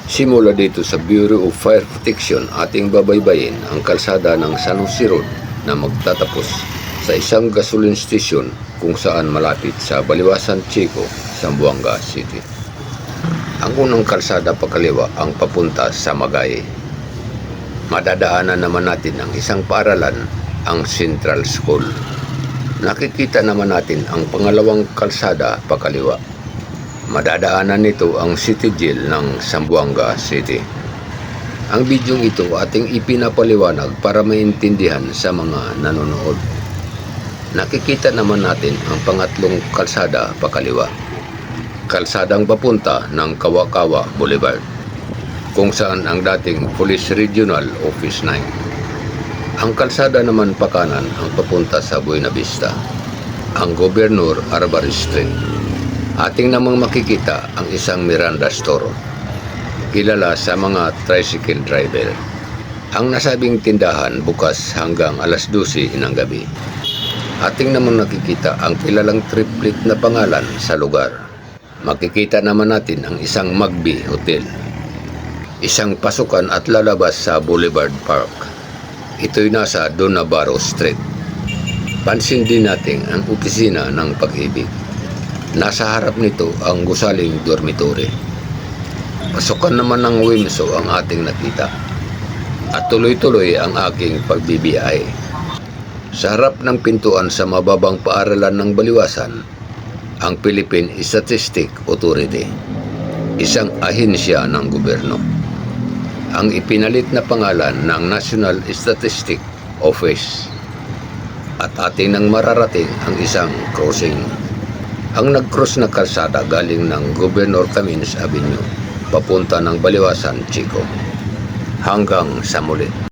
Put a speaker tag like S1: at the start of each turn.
S1: Simula dito sa Bureau of Fire Protection, ating babaybayin ang kalsada ng San Jose Road na magtatapos sa isang gasoline station kung saan malapit sa Baliwasan, Chico, Zamboanga City. Ang unang kalsada pakaliwa ang papunta sa Magay. Madadaanan naman natin ang isang paaralan, ang Central School. Nakikita naman natin ang pangalawang kalsada pakaliwa. Madadaanan nito ang City Jail ng Zamboanga City. Ang bidyong ito ating ipinapaliwanag para maintindihan sa mga nanonood. Nakikita naman natin ang pangatlong kalsada pakaliwa. Kalsadang papunta ng Kawakawa Boulevard, kung saan ang dating Police Regional Office 9. Ang kalsada naman pakanan ang papunta sa Buena Vista, ang Gobernador Arbaris Street. Ating namang makikita ang isang Miranda Store, kilala sa mga tricycle driver. Ang nasabing tindahan bukas hanggang alas 12 ng gabi. Ating namang nakikita ang kilalang triplet na pangalan sa lugar. Makikita naman natin ang isang Magbi Hotel, isang pasukan at lalabas sa Boulevard Park. Ito'y nasa Don Navarro Street. Pansin din natin ang opisina ng Pag-ibig. Nasa harap nito ang gusaling dormitory. Pasukan naman ng Winso ang ating nakita. At tuloy-tuloy ang aking pagbibiyahe. Sa harap ng pintuan sa mababang paaralan ng Baliwasan, ang Philippine Statistic Authority, isang ahensya ng gobyerno. Ang ipinalit na pangalan ng National Statistic Office. At ating nang mararating ang isang crossing. Ang nag-cross na kalsada galing ng Governor Camin's Avenue papunta ng Baliwasan, Chico. Hanggang sa muli.